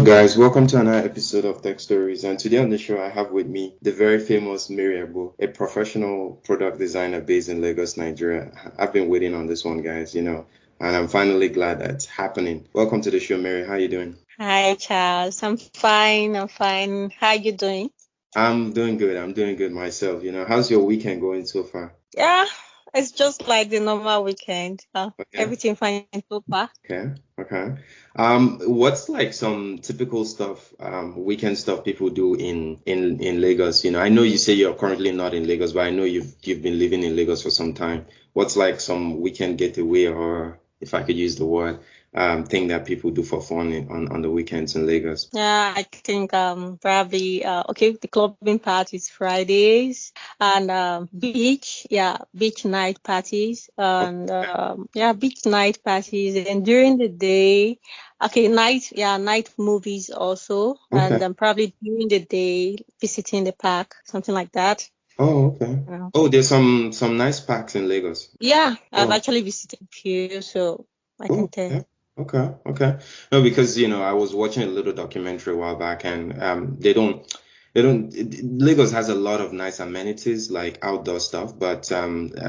guys? Welcome to another episode of TechStories. And today on the show, I have with me the very famous Mary Agbo, a professional product designer based in Lagos, Nigeria. I've been waiting on this one, guys, and I'm finally glad that it's happening. Welcome to the show, Mary. How you doing? Hi, Charles. I'm fine. I'm fine. How you doing? I'm doing good. I'm doing good myself. How's your weekend going so far? Yeah, it's just like the normal weekend. Okay. Everything fine so far. Okay. Okay. What's like some typical stuff, weekend stuff people do in Lagos? I know you say you're currently not in Lagos, but I know you've been living in Lagos for some time. What's like some weekend getaway, or if I could use the word, thing that people do for fun on the weekends in Lagos? Yeah, I think probably okay, the clubbing parties Fridays and beach night parties and beach night parties and during the day, okay, night movies also and Okay. then probably during the day visiting the park, something like that. Oh, okay. Yeah. Oh, there's some nice parks in Lagos. Yeah, I've Oh. actually visited few, so I can Oh, tell. okay. Okay. Okay. No, because I was watching a little documentary a while back, and Lagos has a lot of nice amenities like outdoor stuff, but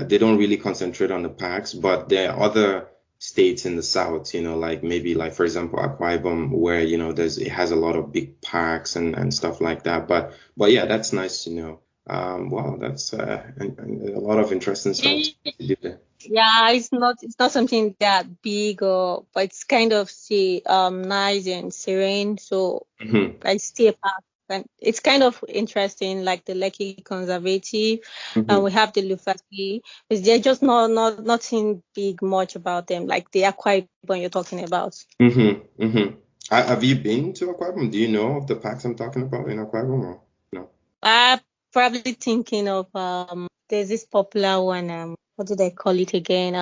they don't really concentrate on the parks. But there are other states in the south, like maybe like for example Akwa Ibom, where it has a lot of big parks and stuff like that. But yeah, that's nice to know. Wow, that's and a lot of interesting stuff to do there. Yeah, it's not something that big or but it's kind of say nice and serene. So Hmm. I stay apart and it's kind of interesting, like the Lekki Conservative and Hmm. we have the Lufaki. But they're just not nothing big much about them, like the Akwa Ibom you're talking about. Mm-hmm. Mm-hmm. Have you been to Akwa Ibom? Do you know of the parks I'm talking about in Akwa Ibom or no? I'm probably thinking of there's this popular one, what do they call it again?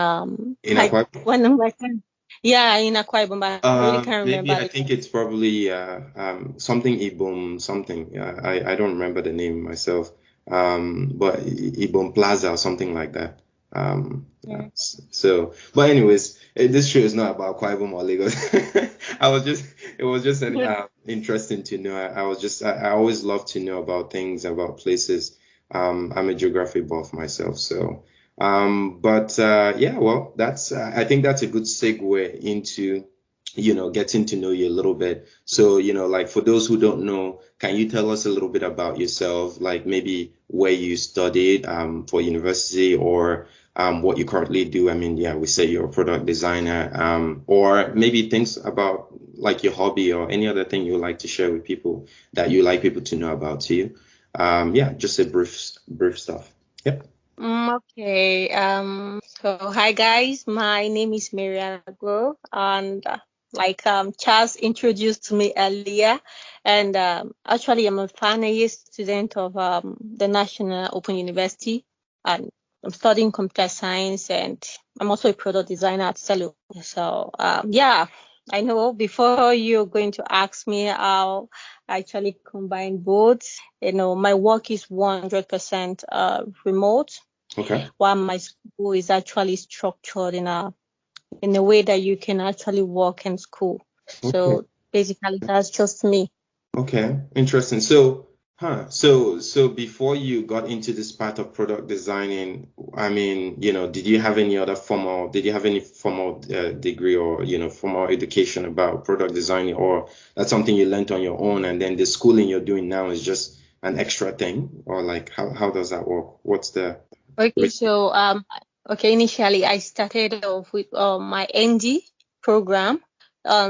In Like Akwa Ibom? one of my friends. Yeah, in Akwa Ibom, but I really can't Maybe remember I the think it's probably something Ibom something. I don't remember the name myself. But Ibom Plaza or something like that. name. So, but anyways, this show is not about Akwa Ibom or Lagos. It was just an interesting to know. I always love to know about things, about places. I'm a geography buff myself, so. But yeah, well, I think that's a good segue into, getting to know you a little bit. So, like for those who don't know, can you tell us a little bit about yourself, like maybe where you studied for university or what you currently do? I mean, yeah, we say you're a product designer, or maybe things about like your hobby or any other thing you would like to share with people that you like people to know about you. Yeah, just a brief stuff. Yep. Okay. So hi guys, my name is Mary Agbo, and like Charles introduced me earlier, and actually I'm a final year student of the National Open University, and I'm studying computer science, and I'm also a product designer at Cello. So yeah, I know before you're going to ask me how I actually combine both, my work is 100% remote Okay. while my school is actually structured in a way that you can actually work in school. Okay. So basically that's just me. Okay. Interesting. So before you got into this part of product designing, I mean, did you have any formal degree or, formal education about product designing, or that's something you learned on your own and then the schooling you're doing now is just an extra thing, or like how does that work? What's the Okay, so initially I started off with my ND program,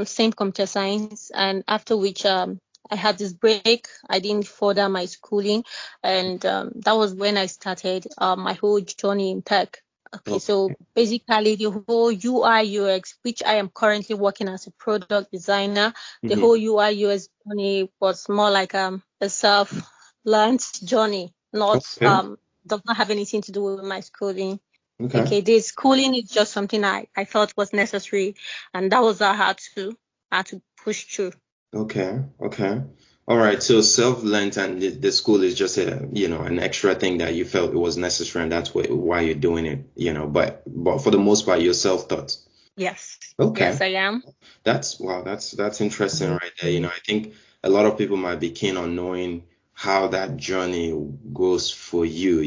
same computer science, and after which I had this break. I didn't further my schooling, and that was when I started my whole journey in tech. Okay, so Okay. basically the whole UI UX, which I am currently working as a product designer, the Hmm. whole UI UX journey was more like a self-learned journey, not Okay. does not have anything to do with my schooling. Okay. Okay, this schooling is just something I thought was necessary, and that was I had to push through. Okay, okay. All right. So self-learned and the school is just an extra thing that you felt it was necessary and that's why you're doing it, but for the most part, you're self-taught. Yes. Okay. Yes, I am. That's wow, that's interesting right there. I think a lot of people might be keen on knowing how that journey goes for you,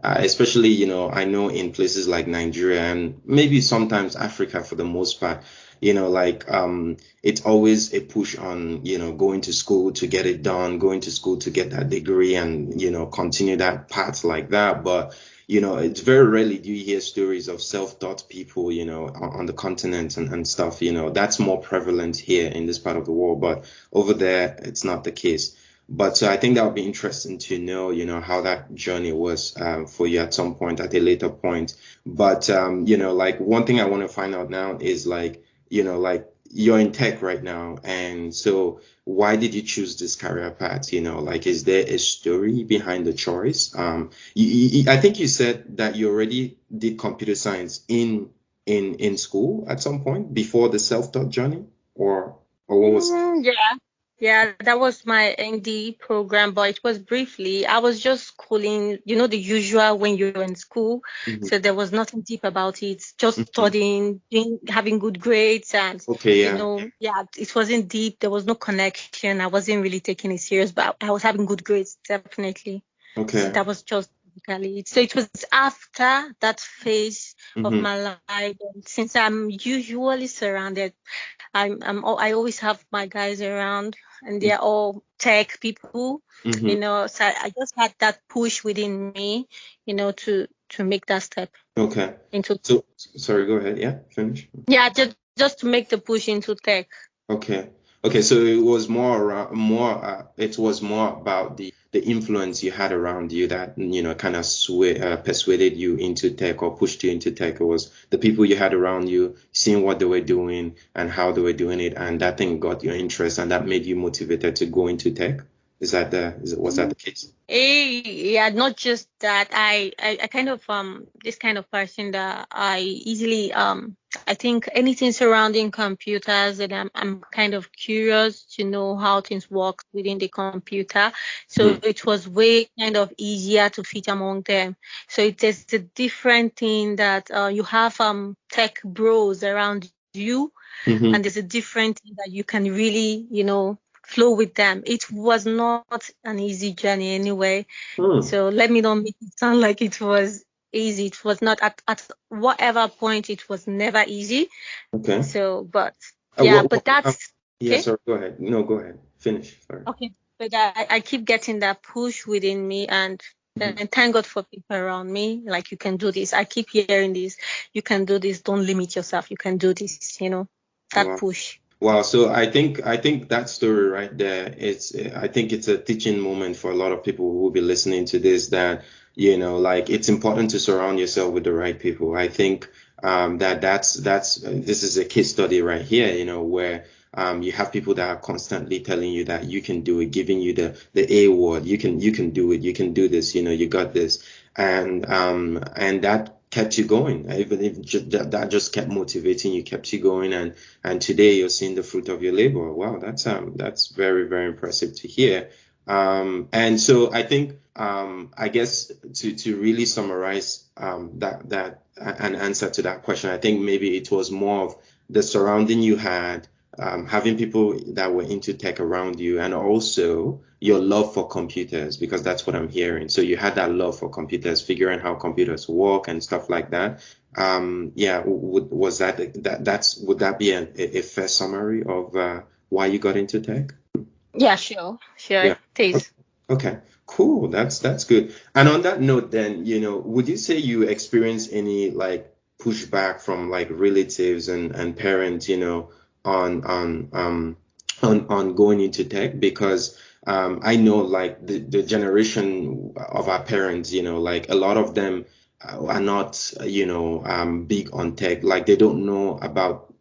especially, I know in places like Nigeria and maybe sometimes Africa for the most part, like it's always a push on, going to school to get it done, going to school to get that degree and, continue that path like that. But it's very rarely do you hear stories of self-taught people, on the continent and stuff, that's more prevalent here in this part of the world, but over there, it's not the case. But so I think that would be interesting to know, how that journey was for you at some point, at a later point. But, like one thing I want to find out now is like, like you're in tech right now. And so why did you choose this career path? Like, is there a story behind the choice? I think you said that you already did computer science in school at some point before the self-taught journey, or what was? Yeah. Yeah, that was my ND program, but it was briefly. I was just schooling, the usual when you're in school. Mhm, So there was nothing deep about it, just mhm. studying, having good grades, and, Okay, yeah. yeah, it wasn't deep. There was no connection. I wasn't really taking it serious, but I was having good grades, definitely. So Okay. that was just basically it. So it was after that phase of Hmm. my life, and since I'm usually surrounded, I always have my guys around, and they're all tech people, Hmm. So I just had that push within me, to make that step Okay. into, So, sorry, go ahead. Yeah, finish. yeah, just to make the push into tech. Okay. Okay, so it was more around it was more about the influence you had around you that kind of persuaded you into tech or pushed you into tech. It was the people you had around you, seeing what they were doing and how they were doing it, and that thing got your interest and that made you motivated to go into tech. Was that the case? Yeah, not just that. I kind of this kind of person that I easily I think anything surrounding computers, and I'm kind of curious to know how things work within the computer. So Hmm. it was way kind of easier to fit among them. So it is a different thing that you have tech bros around you, Hmm. and there's a different thing that you can really, flow with them. It was not an easy journey anyway. Hmm. So let me not make it sound like it was easy. It was not at whatever point, it was never easy. Okay. So, but Uh, yeah, what, but what, um, that's yeah, okay. sorry, go ahead. No, go ahead. Finish. Sorry. Okay. But I keep getting that push within me, and Mhm. thank God for people around me. Like, you can do this. I keep hearing this. You can do this. Don't limit yourself. You can do this, that Wow. push. Wow, so I think that story right there, I think it's a teaching moment for a lot of people who will be listening to this that, like it's important to surround yourself with the right people. I think that's this is a case study right here, where you have people that are constantly telling you that you can do it, giving you the A word, you can do it, you can do this, you got this. And that kept you going. Even if that just kept motivating you, kept you going, and today you're seeing the fruit of your labor. Wow, that's very, very impressive to hear. And so I think I guess to really summarize that an answer to that question, I think maybe it was more of the surrounding you had, having people that were into tech around you, and also your love for computers, because that's what I'm hearing. So you had that love for computers, figuring how computers work and stuff like that. Yeah, was would that be a fair summary of why you got into tech? Yeah, sure. Sure. Yeah. It O- is. Okay. Cool. That's good. And on that note, then, would you say you experience any like pushback from like relatives and parents, on on going into tech? Because I know like the generation of our parents, like a lot of them are not, big on tech. Like they don't know about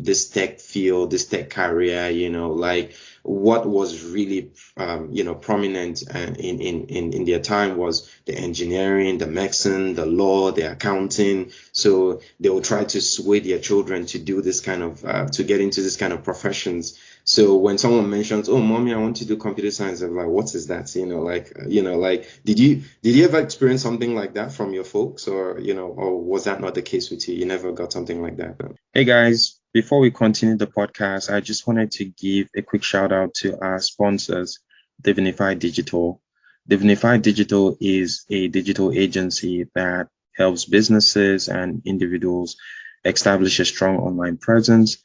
this tech field, this tech career, like what was really prominent in their time was the engineering, the medicine, the law, the accounting. So they will try to sway their children to do this kind of to get into this kind of professions. So when someone mentions, "Oh, mommy, I want to do computer science," I'm like, "What is that?" Like, did you ever experience something like that from your folks, or or was that not the case with you? You never got something like that? No? Hey guys, before we continue the podcast, I just wanted to give a quick shout out to our sponsors, Divinify Digital. Divinify Digital is a digital agency that helps businesses and individuals establish a strong online presence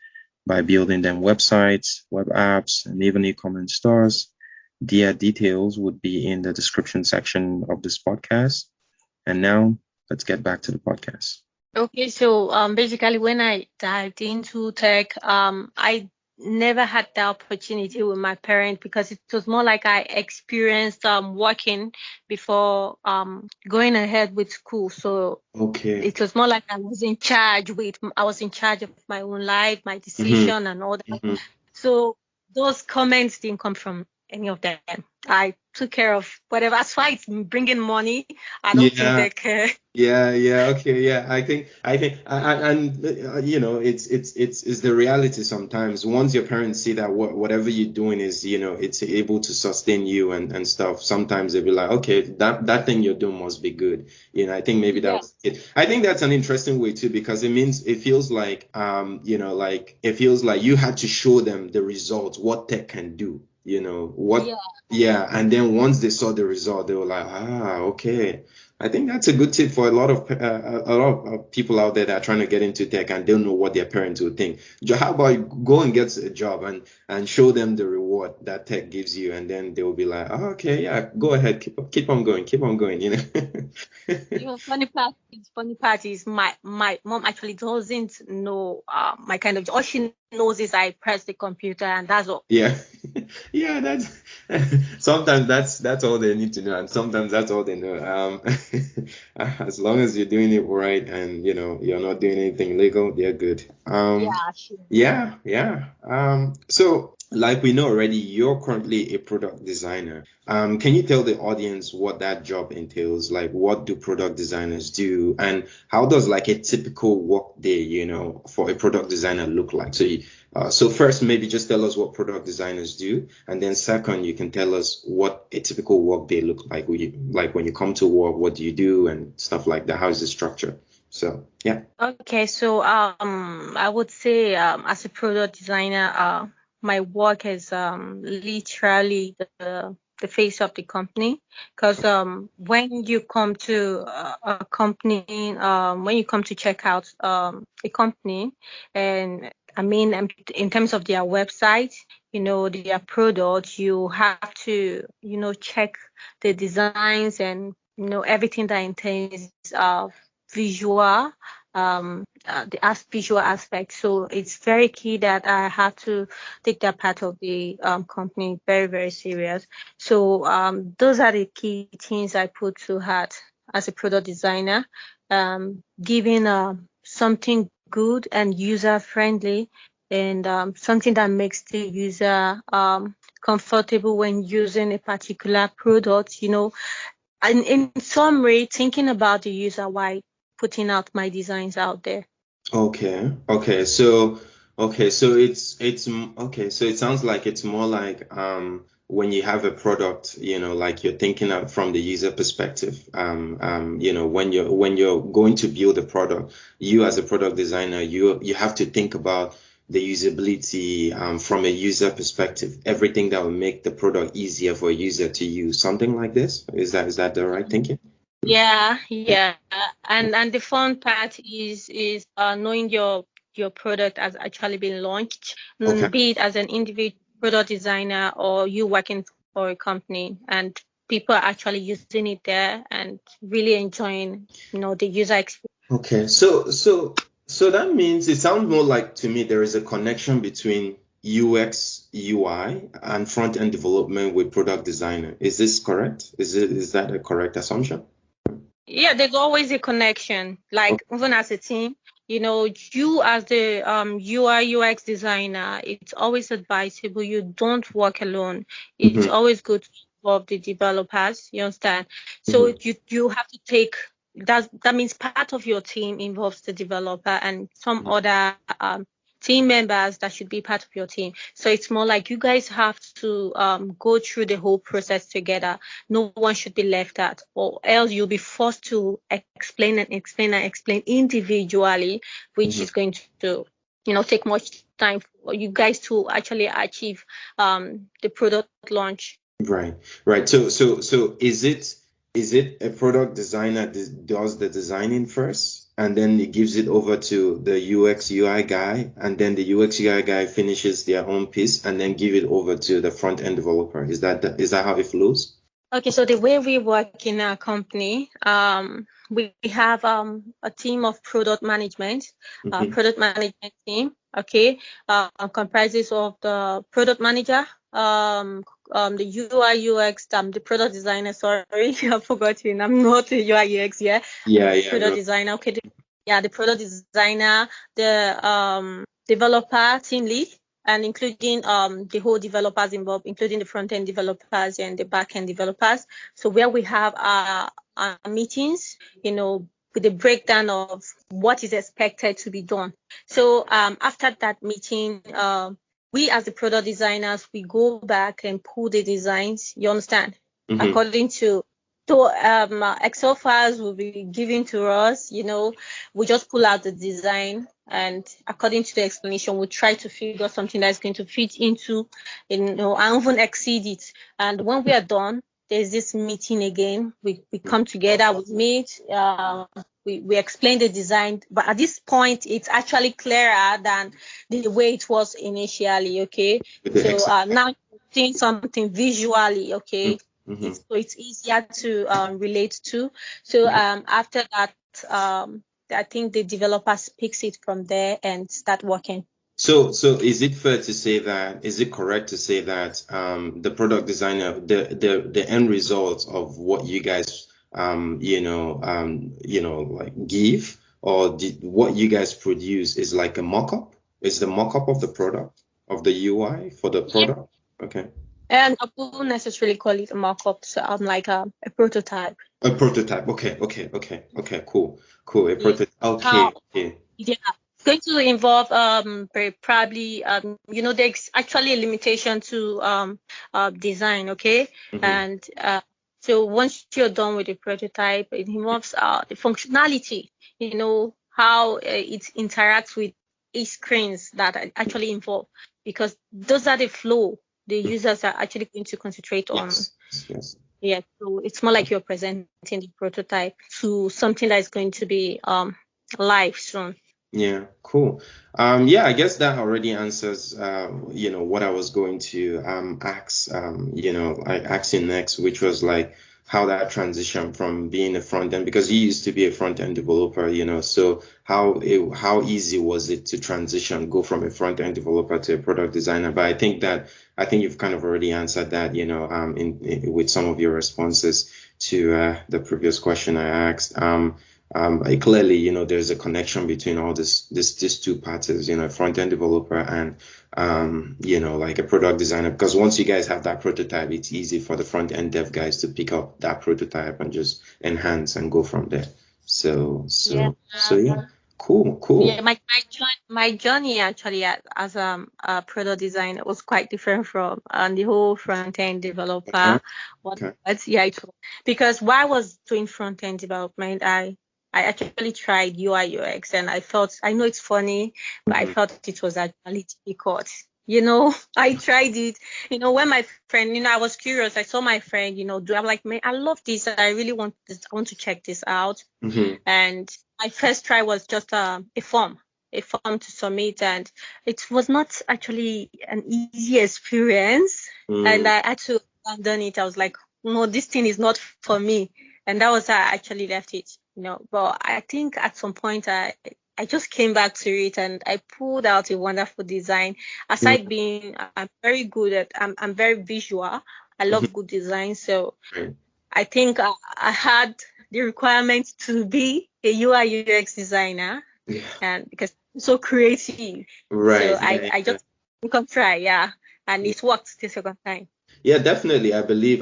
by building them websites, web apps, and even e-commerce stores. Their details would be in the description section of this podcast. And now let's get back to the podcast. Okay, so basically when I dived into tech, I never had the opportunity with my parents because it was more like I experienced working before going ahead with school. So Okay. it was more like I was in charge of my own life, my decision and all that. Hmm. So those comments didn't come from any of them. I took care of whatever. As far as bringing money, I don't think Yeah. they care. Yeah, okay, yeah. I think, and it's the reality sometimes. Once your parents see that whatever you're doing is, it's able to sustain you and stuff. Sometimes they'll be like, okay, that thing you're doing must be good. I think maybe that Yeah. was it. I think that's an interesting way too, because it means it feels like, like it feels like you had to show them the results, what tech can do. What, Yeah. yeah, and then once they saw the result, they were like, okay. I think that's a good tip for a lot of people out there that are trying to get into tech and don't know what their parents will think. How about go and get a job and show them the reward that tech gives you, and then they will be like, oh, okay, yeah, go ahead, keep on going, keep on going, Funny part is my mom actually doesn't know my kind of all she knows is I press the computer and that's all. Yeah. Yeah, that's sometimes that's all they need to know, and sometimes that's all they know. As long as you're doing it right and you're not doing anything illegal, they're good. Yeah, sure. Yeah, yeah. So like we know already, you're currently a product designer. Can you tell the audience what that job entails? Like, what do product designers do, and how does like a typical work day, for a product designer look like? So first, maybe just tell us what product designers do, and then second, you can tell us what a typical work day look like. Like when you come to work, what do you do and stuff like that? How is the structure? So yeah. Okay, so I would say as a product designer, my work is literally the face of the company. Because when you come to a company, when you come to check out a company, and I mean in terms of their website, their product, you have to check the designs and everything that entails visual visual aspect. So it's very key that I have to take that part of the company very, very serious. So those are the key things I put to heart as a product designer. Giving something good and user friendly, and something that makes the user comfortable when using a particular product, and in summary, thinking about the user while putting out my designs out there. Okay. Okay. So it sounds like it's more like when you have a product, like you're thinking of from the user perspective. When you're going to build a product, you as a product designer, you have to think about the usability from a user perspective, everything that will make the product easier for a user to use. Something like this. Is that the right thinking? Yeah, yeah. And the fun part is knowing your product has actually been launched, Okay. be it as an individual product designer or you working for a company, and people are actually using it there and really enjoying, the user experience. Okay, so that means it sounds more like to me there is a connection between UX, UI, and front-end development with product designer. Is this correct? Is that a correct assumption? Yeah, there's always a connection. Like even as a team, you as the UI UX designer, it's always advisable you don't work alone. It's Mm-hmm, always good to involve the developers. You understand? So mm-hmm. you have to take that means part of your team involves the developer and some other team members that should be part of your team. So it's more like you guys have to go through the whole process together. No one should be left out, or else you'll be forced to explain and explain and explain individually, which is going to, take much time for you guys to actually achieve the product launch. Right, right. So is it a product designer does the designing first, and then it gives it over to the UX UI guy, and then the UX UI guy finishes their own piece, and then give it over to the front end developer? Is that how it flows? Okay, so the way we work in our company, we have a team of Mm-hmm. product management team. Okay, comprises of the product manager, the UI UX, the product designer. Sorry, I forgot you. I'm not a UI UX. Yeah, Yeah, the yeah, product no. designer. Okay, the product designer, the developer team lead, and including the whole developers involved, including the front-end developers and the back-end developers. So where we have our meetings, with a breakdown of what is expected to be done. So after that meeting, we as the product designers, we go back and pull the designs, you understand, Mm-hmm. according to Excel files will be given to us, we just pull out the design, and according to the explanation, we try to figure something that's going to fit into, and even exceed it. And when we are done, there's this meeting again. We come together, we meet, we explain the design, but at this point, it's actually clearer than the way it was initially. Okay, With the so Excel. now seeing something visually. Okay, Mm-hmm. it's easier to relate to. So after that, I think the developers picks it from there and start working. So is it fair to say that, is it correct to say that the product designer, the end result of what you guys like give, or what you guys produce is like a mock-up? Is the mock-up of the product, of the UI for the Yeah. product? Okay. And I wouldn't necessarily call it a mock-up, so I'm like a prototype. A prototype. Okay. Cool. A Yeah. prototype. How? Okay. Yeah. It's going to involve probably there's actually a limitation to design, okay? Mm-hmm. And so once you're done with the prototype, it involves the functionality, how it interacts with screens that are actually involved, because those are the flow the users are actually going to concentrate on. Yes. Yeah, so it's more like you're presenting the prototype to something that is going to be live soon. Yeah, cool. Yeah, I guess that already answers, what I was going to ask, I asked you next, which was like how that transition from being a front end, because you used to be a front end developer, so how easy was it to transition, go from a front end developer to a product designer? But I think you've kind of already answered that, with some of your responses to the previous question I asked. Clearly, there's a connection between all these two parties, front end developer and, like a product designer, because once you guys have that prototype, it's easy for the front end dev guys to pick up that prototype and just enhance and go from there. So, Yeah. yeah, cool. Yeah, my journey actually as a product designer was quite different from the whole front end Okay, developer. okay. Yeah, it was, because while I was doing front end development, I actually tried UI UX, and I know it's funny, but I Mhm. felt it was actually difficult. I tried it. When my friend, I was curious. I saw my friend, do I'm like, man, I love this. I really want this. I want to check this out. Mhm. And my first try was just a form to submit, and it was not actually an easy experience. And Mm. I had to abandon it. I was like, no, this thing is not for me. And that was how I actually left it. But I think at some point I just came back to it, and I pulled out a wonderful design. Mm. Aside being, I'm very visual. I Mhm. love good design. So Right. I think I had the requirement to be a UI UX designer, Yeah. and because I'm so creative. So Right. I Yeah. just can try, yeah. And Yeah. it worked the second time. Yeah, definitely. I believe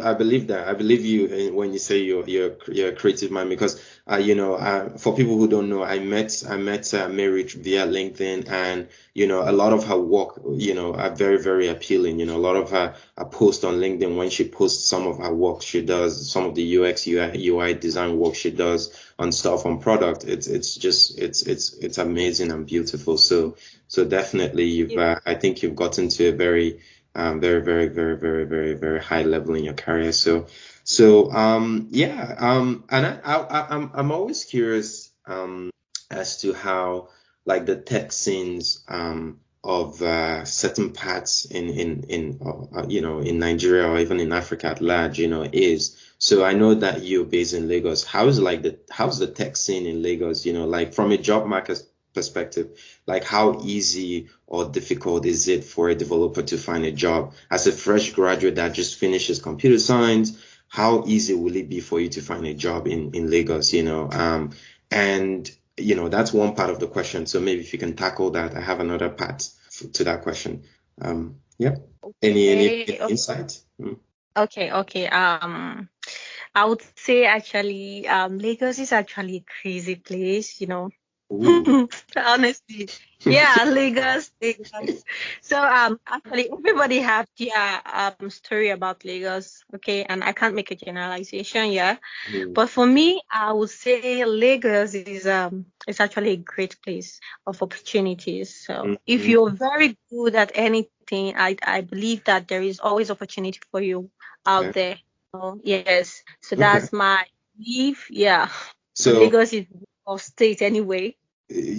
that. I believe you when you say you're a creative mind because for people who don't know, I met Mary via LinkedIn, and a lot of her work are very very appealing. A lot of her posts on LinkedIn, when she posts some of her work she does, some of the UX UI design work she does on stuff on product. It's just it's amazing and beautiful. So definitely I think you've gotten to a very very, very, very, very, very, very high level in your career. Yeah, and I'm always curious as to how like the tech scenes of certain parts in Nigeria or even in Africa at large, is. So I know that you're based in Lagos. How's the tech scene in Lagos? Like from a job market perspective, like how easy or difficult is it for a developer to find a job as a fresh graduate that just finishes computer science? How easy will it be for you to find a job in Lagos? And that's one part of the question. So maybe if you can tackle that, I have another part to that question. Yeah. Any Okay, insight? Mm. okay. I would say actually, Lagos is actually a crazy place, Ooh. Honestly. Yeah, Lagos. So actually everybody have their story about Lagos, okay, and I can't make a generalization, yeah. Mm, But for me, I would say Lagos is it's actually a great place of opportunities. So mm, if mm. you're very good at anything, I believe that there is always opportunity for you out Okay. there. Oh, yes. So Okay. that's my belief. Yeah. So So, Lagos is of state anyway.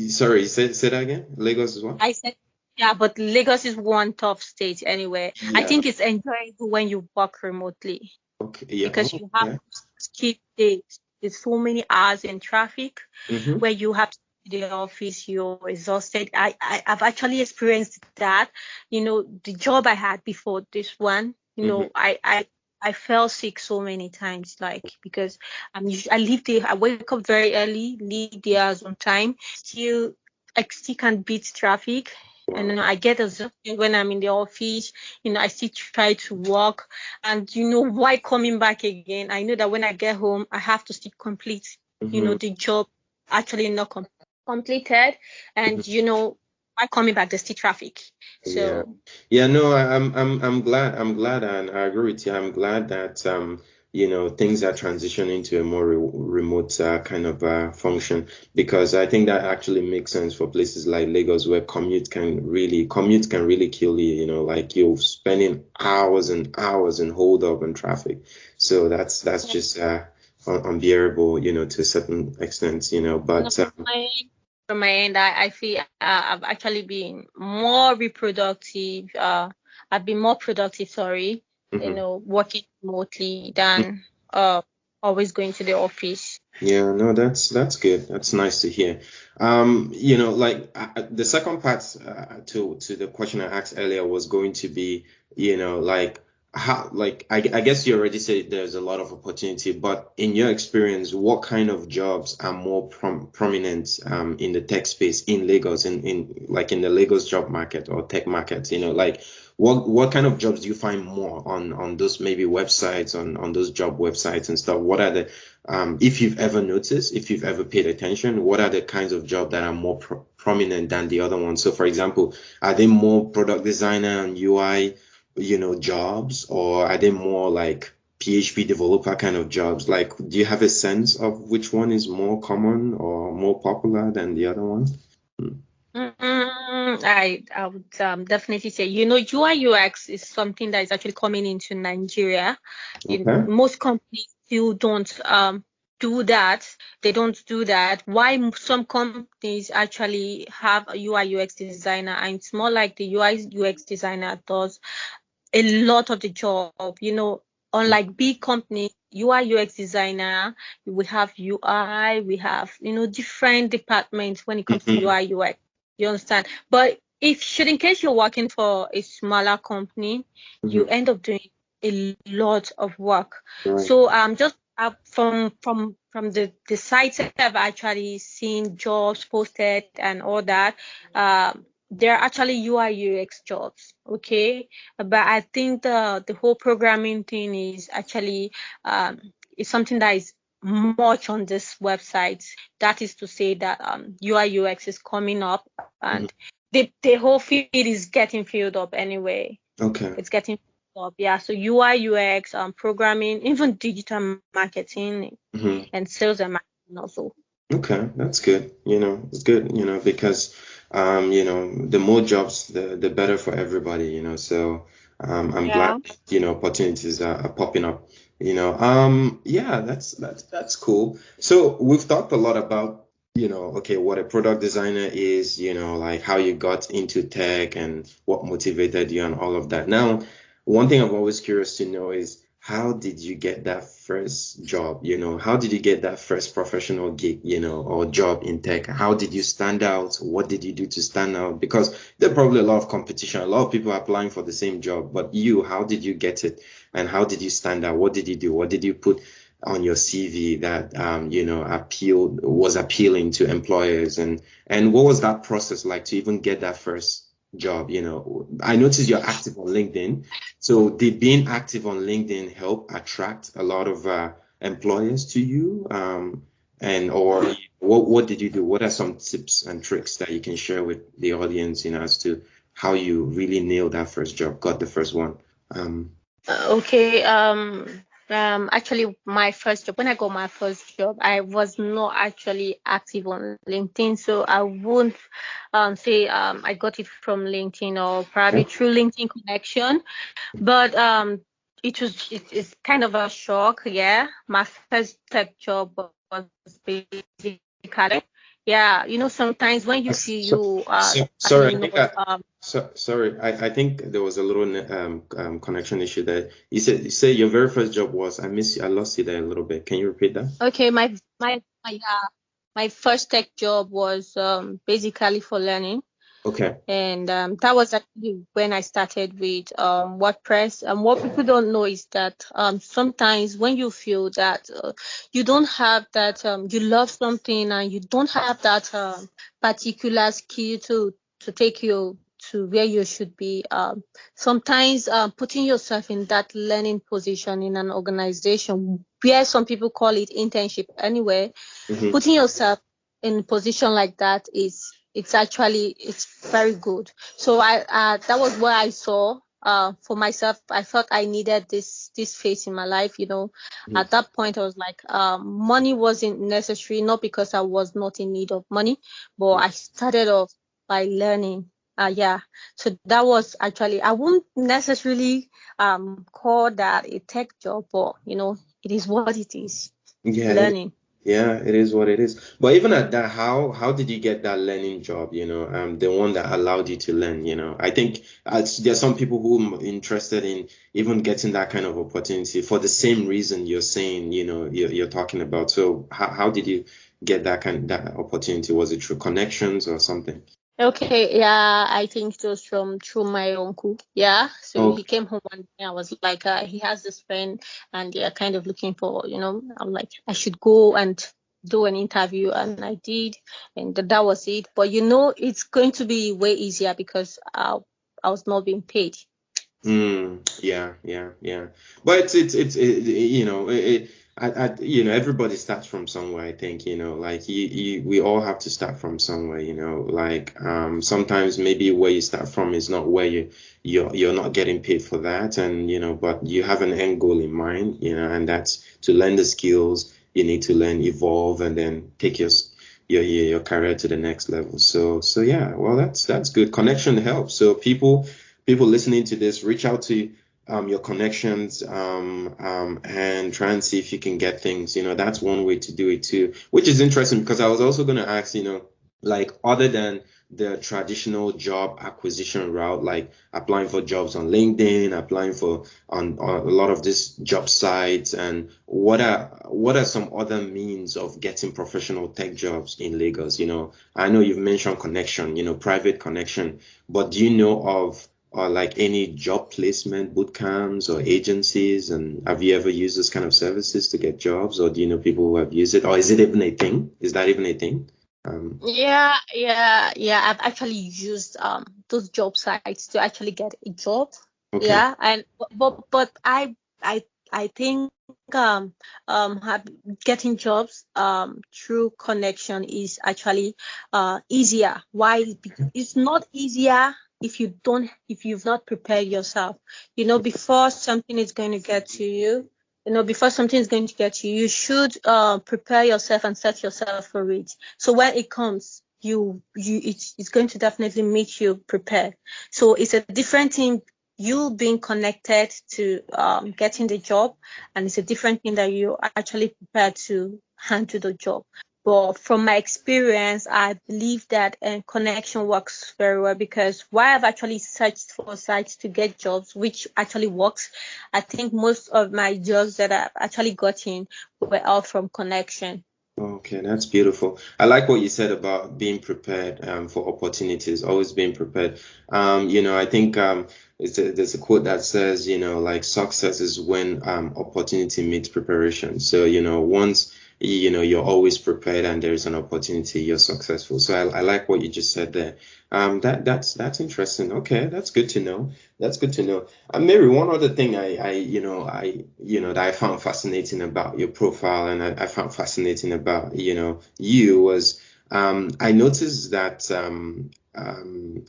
sorry, say that again. Lagos is what? I said, yeah, but Lagos is one tough state anyway. I Yeah. think it's enjoyable when you work remotely Okay. Yeah. because Oh, you have okay. to skip days. There's so many hours in traffic Mm-hmm. where you have to be in the office, you're exhausted. I've actually experienced that. The job I had before this one, Mm-hmm. I fell sick so many times, like because I leave there, I wake up very early, leave there on time, still I still can't beat traffic. And Wow. then I get exhausted when I'm in the office. I still try to work. And why coming back again? I know that when I get home, I have to still complete, Mm-hmm. the job actually not completed. And, why coming back, there's still traffic. Yeah. So, Yeah, no, I'm glad and I agree with you. I'm glad that things are transitioning to a more remote kind of function because I think that actually makes sense for places like Lagos where commute can really kill you, like you're spending hours and hours in hold up and traffic. So that's just unbearable, to a certain extent, no, but from my end, I feel I've actually been more reproductive. I've been more productive, sorry, mhm. working remotely than always going to the office. Yeah, no, that's good. That's nice to hear. Like the second part to the question I asked earlier was going to be, like how, like I guess you already said there's a lot of opportunity, but in your experience, what kind of jobs are more prominent in the tech space in Lagos, in the Lagos job market or tech market? Like what kind of jobs do you find more on those maybe websites on those job websites and stuff? What are the if you've ever noticed, if you've ever paid attention, what are the kinds of jobs that are more prominent than the other ones? So, for example, are they more product designer and UI, jobs, or are they more like PHP developer kind of jobs? Like, do you have a sense of which one is more common or more popular than the other one? Mm. I would definitely say, UI UX is something that is actually coming into Nigeria. Okay. Most companies still don't do that. They don't do that. Why some companies actually have a UI UX designer, and it's more like the UI UX designer does a lot of the job. Unlike big companies, UI UX designer, we have UI, we have, different departments when it comes to Mhm. UI UX. You understand? But if should in case you're working for a smaller company, you Mhm. end up doing a lot of work. Right. So just from the sites I've actually seen jobs posted and all that, there are actually UI UX jobs, okay? But I think the whole programming thing is actually is something that is much on this website. That is to say that UI UX is coming up, and Mhm. the whole field is getting filled up anyway. Okay. It's getting filled up, yeah. So UI UX, programming, even digital marketing Mhm. and sales and marketing also. Okay, that's good. It's good, because the more jobs, the better for everybody, So I'm glad, Yeah. opportunities are popping up. Yeah, that's cool. So we've talked a lot about, okay, what a product designer is, like how you got into tech and what motivated you and all of that. Now, one thing I'm always curious to know is how did you get that first job? How did you get that first professional gig, or job in tech? How did you stand out? What did you do to stand out? Because there are probably a lot of competition, a lot of people applying for the same job, but how did you get it? And how did you stand out? What did you do? What did you put on your CV that was appealing to employers? And what was that process like to even get that first job? I noticed you're active on LinkedIn. So did being active on LinkedIn help attract a lot of employers to you? And or what did you do? What are some tips and tricks that you can share with the audience, as to how you really nailed that first job, got the first one? Um, Okay. Actually, my first job, when I got my first job, I was not actually active on LinkedIn, so I won't say I got it from LinkedIn or probably okay. through LinkedIn connection. But it's kind of a shock, yeah. My first tech job was basically, yeah. Sometimes when you feel So, you sorry, actually I know think sorry, I think there was a little connection issue there. You say your very first job was, I miss you, I lost you there a little bit. Can you repeat that? Okay, my first tech job was basically for learning. Okay. And that was actually when I started with WordPress. And what people don't know is that sometimes when you feel that you don't have that, you love something and you don't have that particular skill to take you to where you should be. Sometimes putting yourself in that learning position in an organization where some people call it internship anyway, Hmm. putting yourself in a position like that is it's very good. So I that was what I saw for myself. I thought I needed this phase in my life. At that point I was like, money wasn't necessary, not because I was not in need of money, but I started off by learning. Yeah. So that was actually, I wouldn't necessarily call that a tech job, but it is what it is. Yeah, Learning. yeah, it is what it is. But even at that, how did you get that learning job, the one that allowed you to learn, I think there's some people who are interested in even getting that kind of opportunity for the same reason you're saying, you're talking about. So how did you get that opportunity? Was it through connections or something? Okay, yeah, I think it was from through my uncle. Yeah, so Oh, he came home one day. I was like, he has this friend, and they're kind of looking for, I'm like, I should go and do an interview, and I did, and that was it. But it's going to be way easier because I was not being paid. yeah, yeah, yeah. But everybody starts from somewhere. I think, like we all have to start from somewhere. Like sometimes maybe where you start from is not where you're not getting paid for that, and but you have an end goal in mind, and that's to learn the skills you need to learn, evolve, and then take your career to the next level. So yeah, well that's good. Connection helps. So people listening to this, reach out to your connections and try and see if you can get things. That's one way to do it too, which is interesting because I was also going to ask, like other than the traditional job acquisition route, like applying for jobs on LinkedIn, applying for on a lot of these job sites, and what are some other means of getting professional tech jobs in Lagos? I know you've mentioned connection, private connection, but do you know of or like any job placement boot camps or agencies? And have you ever used this kind of services to get jobs, or do you know people who have used it, or is it even a thing? Is that even a thing? Yeah. I've actually used those job sites to actually get a job. Okay. Yeah, and but I I think getting jobs through connection is actually easier. Why? It's not easier if you've not prepared yourself. Before something is going to get to you, before something is going to get to you, you should prepare yourself and set yourself for it. So when it comes, it's going to definitely make you prepared. So it's a different thing you being connected to getting the job, and it's a different thing that you actually prepared to handle the job. But from my experience, I believe that connection works very well, because while I've actually searched for sites to get jobs, which actually works, I think most of my jobs that I've actually gotten were all from connection. Okay, that's beautiful. I like what you said about being prepared for opportunities, always being prepared. I think there's a quote that says, like success is when opportunity meets preparation. So, once you're always prepared and there's an opportunity, you're successful. So I like what you just said there. That's interesting. Okay, that's good to know. That's good to know. Mary, one other thing that I found fascinating about your profile, and I found fascinating about, you was, I noticed that,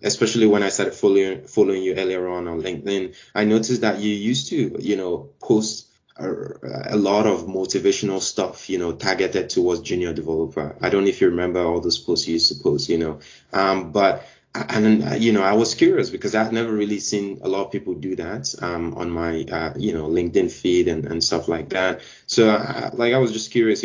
especially when I started following you earlier on LinkedIn, I noticed that you used to, post a lot of motivational stuff, targeted towards junior developer. I don't know if you remember all those posts you used to post, but and I was curious because I've never really seen a lot of people do that on my LinkedIn feed and stuff like that. So I was just curious,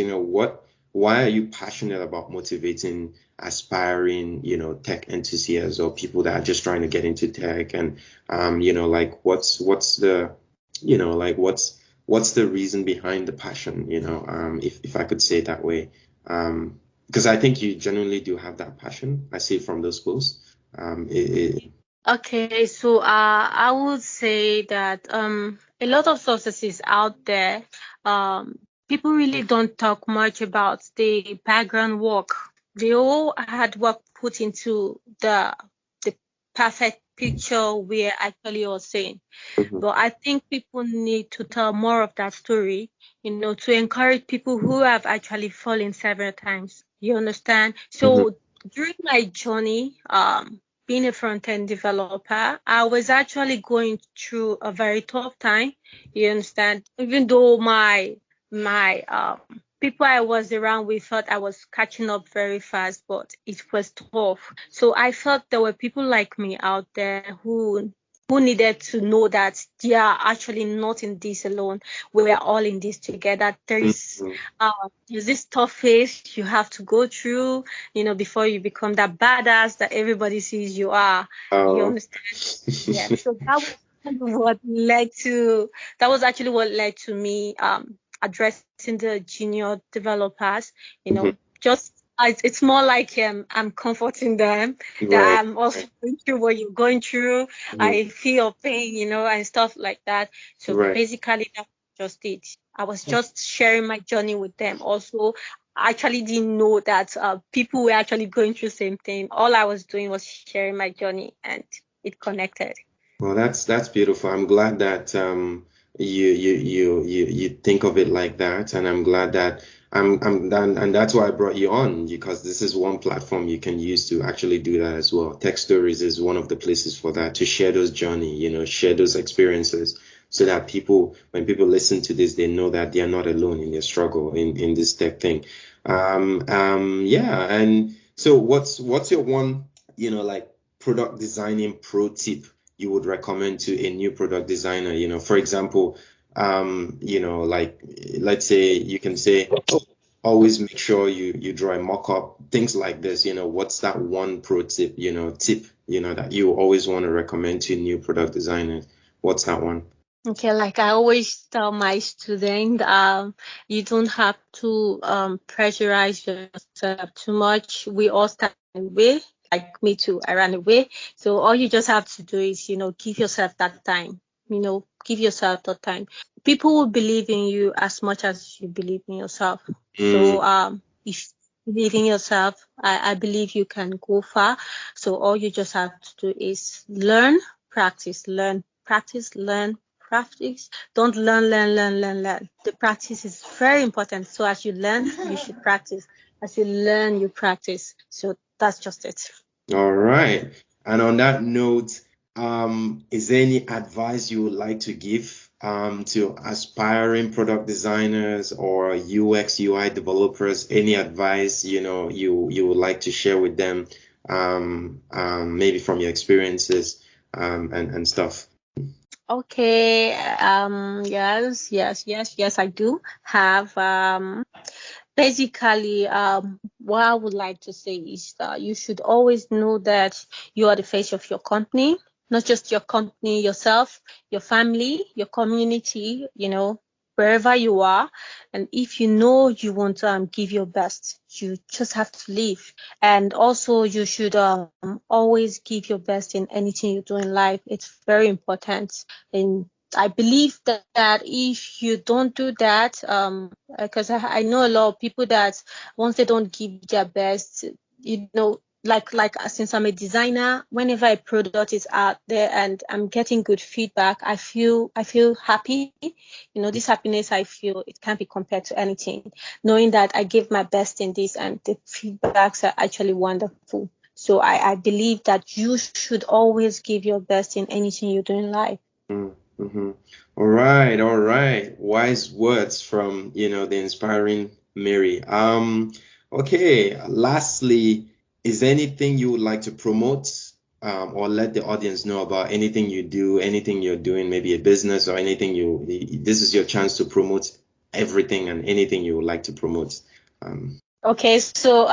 why are you passionate about motivating aspiring, tech enthusiasts or people that are just trying to get into tech, and like what's the like what's the reason behind the passion, if I could say it that way. Because I think you genuinely do have that passion. I see it from those posts. Okay, so I would say that a lot of sources out there, people really don't talk much about the background work, the whole hard work put into the perfect picture we're actually all seeing. Mhm, But I think people need to tell more of that story, to encourage people who have actually fallen several times. You understand? mhm, So during my journey, being a front-end developer, I was actually going through a very tough time. You understand? Even though my people I was around with thought I was catching up very fast, but it was tough. So I felt there were people like me out there who needed to know that they are actually not in this alone. We are all in this together. mhm. There's this tough phase you have to go through, before you become that badass that everybody sees you are. You Oh. understand? Yeah. So that was kind of what led to that was actually what led to me addressing the junior developers, Mhm. just it's more like I'm comforting them Right. that I'm also going through what you're going through. Mhm. I feel your pain, and stuff like that. So Right. basically that's just it. I was just sharing my journey with them. Also, I actually didn't know that people were actually going through the same thing. All I was doing was sharing my journey, and it connected. Well, that's beautiful. I'm glad that you think of it like that, and I'm glad that and that's why I brought you on, because this is one platform you can use to actually do that as well. Tech Stories is one of the places for that, to share those journey, share those experiences, so that when people listen to this, they know that they are not alone in their struggle in this tech thing. Yeah, and so what's your one, like product designing pro tip you would recommend to a new product designer? For example, like let's say you can say, oh, always make sure you draw a mock-up, things like this. What's that one pro tip, that you always want to recommend to new product designers? What's that one? Okay, like I always tell my student, you don't have to pressurize yourself too much. We all start away, like me too, I ran away. So all you just have to do is, give yourself that time. Give yourself that time. People will believe in you as much as you believe in yourself. Mm, So if believe in yourself. I believe you can go far. So all you just have to do is learn, practice, learn, practice, learn, practice. Don't learn. The practice is very important. So as you learn, you should practice. As you learn, you practice. So that's just it. All right. And on that note, is there any advice you would like to give to aspiring product designers or UX, UI developers? Any advice, you would like to share with them, maybe from your experiences, and stuff? Okay. Yes. I do have. Basically, what I would like to say is that you should always know that you are the face of your company, not just your company, yourself, your family, your community, wherever you are. And if you know you want to give your best, you just have to leave. And also, you should always give your best in anything you do in life. It's very important. And I believe that if you don't do that, because I know a lot of people that once they don't give their best, like since I'm a designer, whenever a product is out there and I'm getting good feedback, I feel happy. This happiness I feel, it can't be compared to anything. Knowing that I gave my best in this and the feedbacks are actually wonderful. So I believe that you should always give your best in anything you do in life. Mm-hmm. All right, all right. Wise words from, the inspiring Mary. Okay, lastly, is there anything you would like to promote, or let the audience know about anything you do, anything you're doing, maybe a business or anything this is your chance to promote everything and anything you would like to promote. Okay, so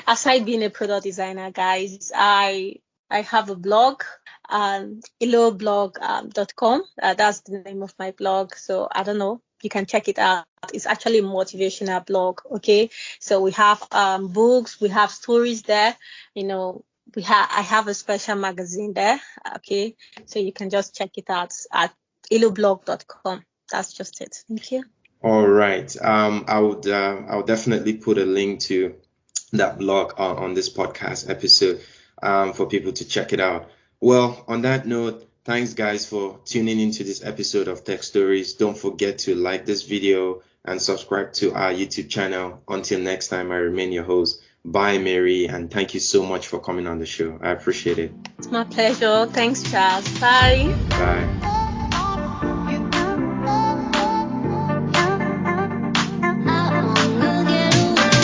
aside being a product designer, guys, I have a blog, illoblog.com. That's the name of my blog. So I don't know, you can check it out. It's actually a motivational blog. Okay, so we have books, we have stories there. I have a special magazine there. Okay, so you can just check it out at illoblog.com. That's just it. Thank you. All right. I would definitely put a link to that blog on this podcast episode, for people to check it out. Well, on that note, thanks guys for tuning into this episode of Tech Stories. Don't forget to like this video and subscribe to our YouTube channel. Until next time, I remain your host. Bye, Mary, and thank you so much for coming on the show. I appreciate it. It's my pleasure. Thanks, Charles. Bye. Bye.